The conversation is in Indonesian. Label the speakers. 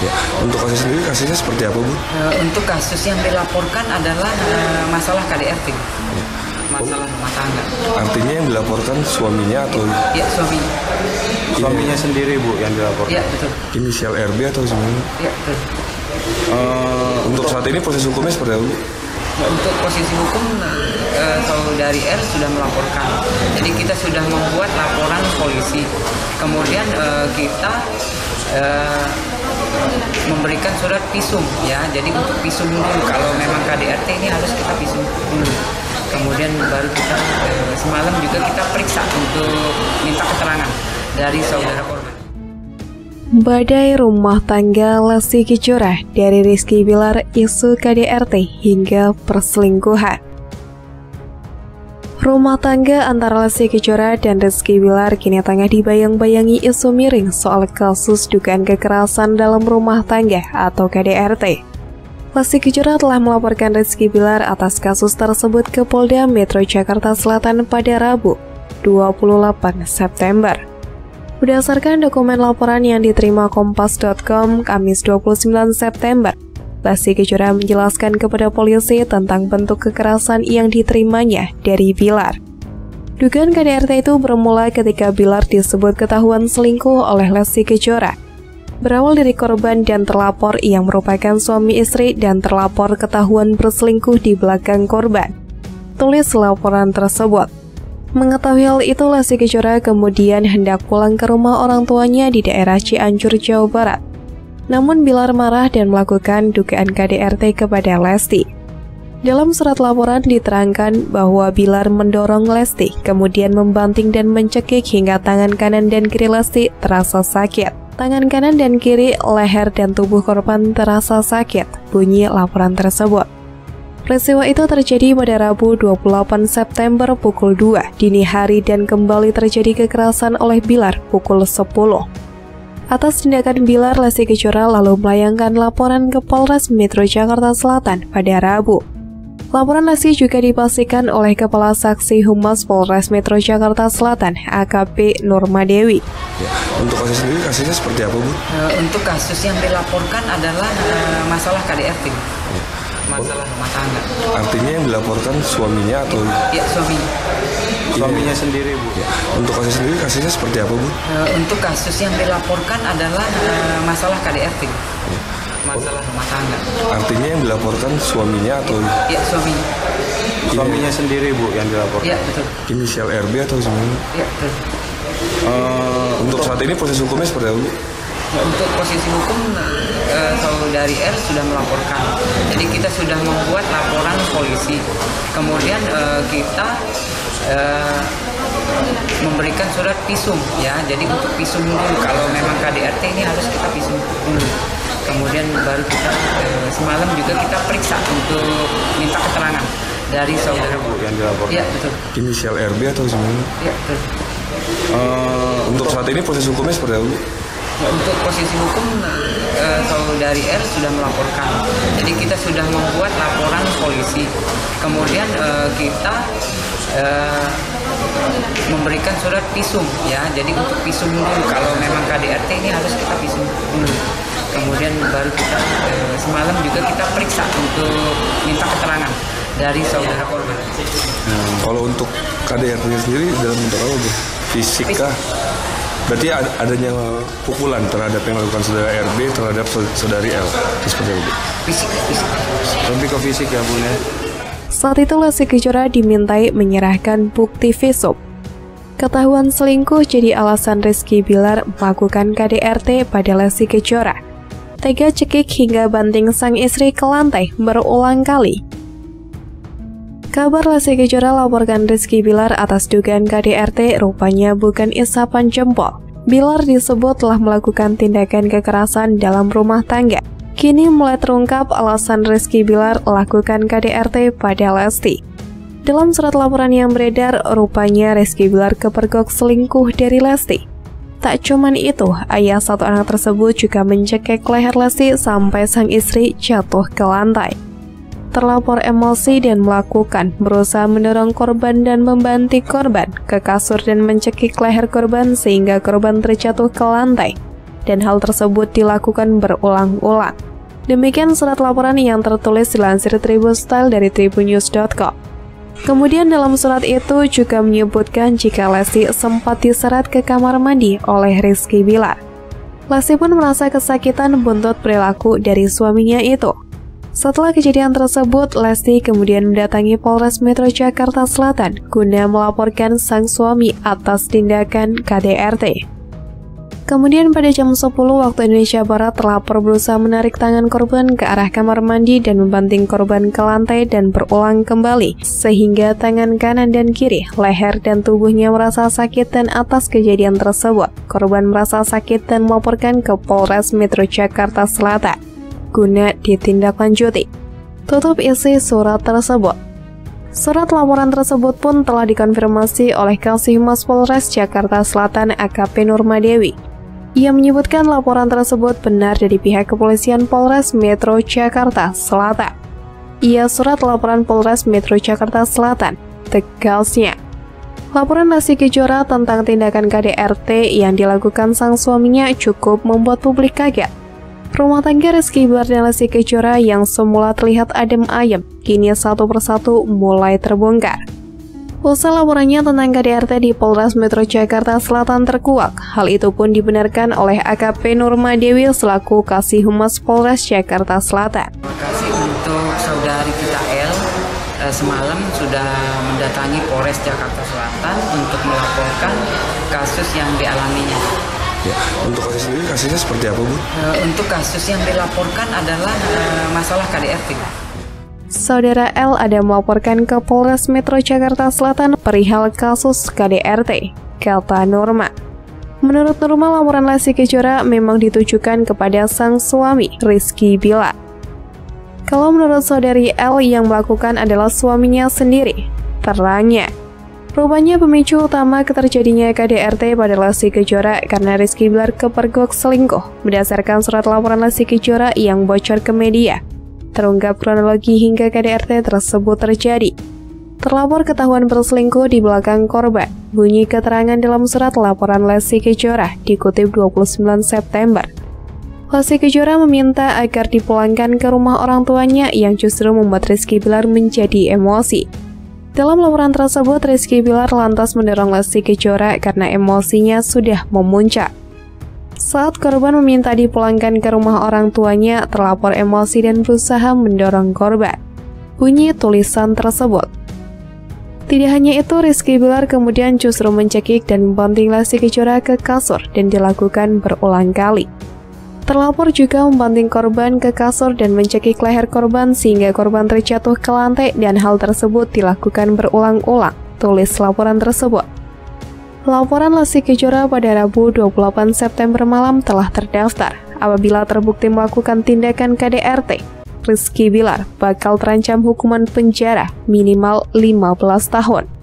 Speaker 1: Ya. Untuk kasusnya seperti apa, Bu?
Speaker 2: Untuk kasus yang dilaporkan adalah masalah KDRT,
Speaker 1: Ya.
Speaker 2: masalah rumah tangga.
Speaker 1: Artinya yang dilaporkan suaminya atau?
Speaker 2: Ya, suaminya.
Speaker 3: Suaminya sendiri, Bu, yang dilaporkan?
Speaker 2: Ya, betul.
Speaker 1: Inisial RB atau semuanya?
Speaker 2: Ya, betul.
Speaker 1: Untuk saat ini proses hukumnya seperti apa, Bu?
Speaker 2: Untuk posisi hukum, saudari R sudah melaporkan. Jadi kita sudah membuat laporan polisi. Kemudian kita memberikan surat visum, ya. Jadi untuk visum dulu, kalau memang KDRT ini harus kita visum dulu. Kemudian baru kita semalam juga kita periksa untuk minta keterangan dari saudara korban.
Speaker 4: Badai rumah tangga Lesti Kejora dari Rizky Bilar, isu KDRT hingga perselingkuhan. Rumah tangga antara Lesti Kejora dan Rizky Bilar kini tengah dibayang-bayangi isu miring soal kasus dugaan kekerasan dalam rumah tangga atau KDRT. Lesti Kejora telah melaporkan Rizky Bilar atas kasus tersebut ke Polda Metro Jakarta Selatan pada Rabu, 28 September. Berdasarkan dokumen laporan yang diterima Kompas.com Kamis 29 September, Lesti Kejora menjelaskan kepada polisi tentang bentuk kekerasan yang diterimanya dari Bilar. Dugaan KDRT itu bermula ketika Bilar disebut ketahuan selingkuh oleh Lesti Kejora. Berawal dari korban dan terlapor yang merupakan suami istri dan terlapor ketahuan berselingkuh di belakang korban. Tulis laporan tersebut. Mengetahui hal itu, Lesti Kejora kemudian hendak pulang ke rumah orang tuanya di daerah Cianjur, Jawa Barat. Namun Bilar marah dan melakukan dugaan KDRT kepada Lesti. Dalam surat laporan diterangkan bahwa Bilar mendorong Lesti, kemudian membanting dan mencekik hingga tangan kanan dan kiri Lesti terasa sakit. Tangan kanan dan kiri, leher dan tubuh korban terasa sakit, bunyi laporan tersebut. Peristiwa itu terjadi pada Rabu 28 September pukul 2 dini hari dan kembali terjadi kekerasan oleh Bilar pukul 10. Atas tindakan Bilar, Lesti Kejora lalu melayangkan laporan ke Polres Metro Jakarta Selatan pada Rabu. Laporan Lesti juga dipastikan oleh Kepala Saksi Humas Polres Metro Jakarta Selatan, AKP Nurmadewi.
Speaker 1: Ya. Untuk kasusnya seperti apa, Bu?
Speaker 2: Untuk kasus yang dilaporkan adalah masalah KDRT.
Speaker 1: Ya.
Speaker 2: Masalah rumah tangga.
Speaker 1: Artinya yang dilaporkan suaminya atau?
Speaker 2: Ya, suaminya.
Speaker 3: Suaminya sendiri, Bu?
Speaker 1: Ya. Untuk kasusnya seperti apa, Bu?
Speaker 2: Untuk kasus yang dilaporkan adalah masalah KDRT.
Speaker 1: Ya.
Speaker 2: Masalah rumah tangga.
Speaker 1: Artinya yang dilaporkan suaminya atau?
Speaker 2: Ya, suaminya.
Speaker 3: Suaminya sendiri, Bu, yang dilaporkan?
Speaker 2: Ya, betul.
Speaker 1: Inisial RB atau semuanya?
Speaker 2: Ya, betul.
Speaker 1: Untuk saat ini proses hukumnya seperti apa, Bu?
Speaker 2: Untuk posisi hukum, saudari R sudah melaporkan. Jadi kita sudah membuat laporan polisi. Kemudian kita memberikan surat visum, ya. Jadi untuk visum dulu, kalau memang KDRT ini harus kita visum dulu. Kemudian baru kita semalam juga kita periksa untuk minta keterangan dari saudara
Speaker 3: yang dilaporkan?
Speaker 2: Ya, betul.
Speaker 1: Inisial RB atau semuanya?
Speaker 2: Ya, betul.
Speaker 1: Untuk saat ini proses hukumnya seperti apa, Bu?
Speaker 2: Untuk posisi hukum, saudari R sudah melaporkan. Jadi kita sudah membuat laporan polisi. Kemudian kita memberikan surat visum, ya. Jadi untuk visum dulu, kalau memang KDRT ini harus kita visum dulu. Kemudian baru kita semalam juga kita periksa untuk minta keterangan dari saudara korban.
Speaker 1: Kalau untuk KDRT sendiri dalam bentuk apa, Bu? Fisik kah? Berarti adanya pukulan terhadap yang melakukan saudara RB terhadap saudari L. Seperti itu.
Speaker 2: Fisik.
Speaker 3: Lebih ke fisik ya, Bu, ya.
Speaker 4: Saat itu Lesti Kejora dimintai menyerahkan bukti visum. Ketahuan selingkuh jadi alasan Rizky Bilar melakukan KDRT pada Lesti Kejora. Tega cekik hingga banting sang istri ke lantai berulang kali. Kabar Lesti Kejora laporkan Rizky Bilar atas dugaan KDRT rupanya bukan isapan jempol. Bilar disebut telah melakukan tindakan kekerasan dalam rumah tangga. Kini mulai terungkap alasan Rizky Bilar lakukan KDRT pada Lesti. Dalam surat laporan yang beredar, rupanya Rizky Bilar kepergok selingkuh dari Lesti. Tak cuman itu, ayah satu anak tersebut juga mencekik leher Lesti sampai sang istri jatuh ke lantai. Terlapor emosi dan berusaha mendorong korban dan membanting korban ke kasur dan mencekik leher korban sehingga korban terjatuh ke lantai. dan hal tersebut dilakukan berulang-ulang. Demikian surat laporan yang tertulis dilansir Tribun Style dari tribunnews.com. Kemudian dalam surat itu juga menyebutkan jika Lesti sempat diseret ke kamar mandi oleh Rizky Bilar. Lesti pun merasa kesakitan buntut perilaku dari suaminya itu. Setelah kejadian tersebut, Lesti kemudian mendatangi Polres Metro Jakarta Selatan guna melaporkan sang suami atas tindakan KDRT. Kemudian pada jam 10 waktu Indonesia Barat, terlapor berusaha menarik tangan korban ke arah kamar mandi dan membanting korban ke lantai dan berulang kembali, sehingga tangan kanan dan kiri, leher dan tubuhnya merasa sakit dan atas kejadian tersebut, korban merasa sakit dan melaporkan ke Polres Metro Jakarta Selatan guna ditindaklanjuti. Tutup isi surat tersebut. Surat laporan tersebut pun telah dikonfirmasi oleh Kasih Humas Polres Jakarta Selatan AKP Nurmadewi. Ia menyebutkan laporan tersebut benar dari pihak kepolisian Polres Metro Jakarta Selatan. Ia surat laporan Polres Metro Jakarta Selatan, tegasnya. Laporan Lesti Kejora tentang tindakan KDRT yang dilakukan sang suaminya cukup membuat publik kaget. Rumah tangga Rizky Bilar dan Lesti Kejora yang semula terlihat adem ayem, kini satu persatu mulai terbongkar. Usai laporannya tentang KDRT di Polres Metro Jakarta Selatan terkuak, hal itu pun dibenarkan oleh AKP Nurmadewi selaku Kasih Humas Polres Jakarta Selatan.
Speaker 2: Terima kasih untuk saudari kita L, semalam sudah mendatangi Polres Jakarta Selatan untuk melaporkan kasus yang dialaminya.
Speaker 1: Ya, untuk kasus sendiri, kasusnya seperti apa, Bu?
Speaker 2: Untuk kasus yang dilaporkan adalah masalah KDRT.
Speaker 4: Saudara L ada melaporkan ke Polres Metro Jakarta Selatan perihal kasus KDRT, kata Norma. Menurut Norma, laporan Lesti Kejora memang ditujukan kepada sang suami, Rizky Bilar. Kalau menurut saudari L yang melakukan adalah suaminya sendiri, terangnya. Rupanya pemicu utama keterjadinya KDRT pada Lesti Kejora karena Rizky Bilar kepergok selingkuh, berdasarkan surat laporan Lesti Kejora yang bocor ke media. Terungkap kronologi hingga KDRT tersebut terjadi. Terlapor ketahuan berselingkuh di belakang korban. Bunyi keterangan dalam surat laporan Lesti Kejora dikutip 29 September. Lesti Kejora meminta agar dipulangkan ke rumah orang tuanya yang justru membuat Rizky Bilar menjadi emosi. Dalam laporan tersebut, Rizky Bilar lantas mendorong Lesti Kejora karena emosinya sudah memuncak. Saat korban meminta dipulangkan ke rumah orang tuanya, terlapor emosi dan berusaha mendorong korban. Bunyi tulisan tersebut. Tidak hanya itu, Rizky Bilar kemudian justru mencekik dan membanting Lesti Kejora ke kasur dan dilakukan berulang kali. Terlapor juga membanting korban ke kasur dan mencekik leher korban sehingga korban terjatuh ke lantai dan hal tersebut dilakukan berulang-ulang, tulis laporan tersebut. Laporan Lesti Kejora pada Rabu 28 September malam telah terdaftar. Apabila terbukti melakukan tindakan KDRT, Rizky Bilar bakal terancam hukuman penjara minimal 15 tahun.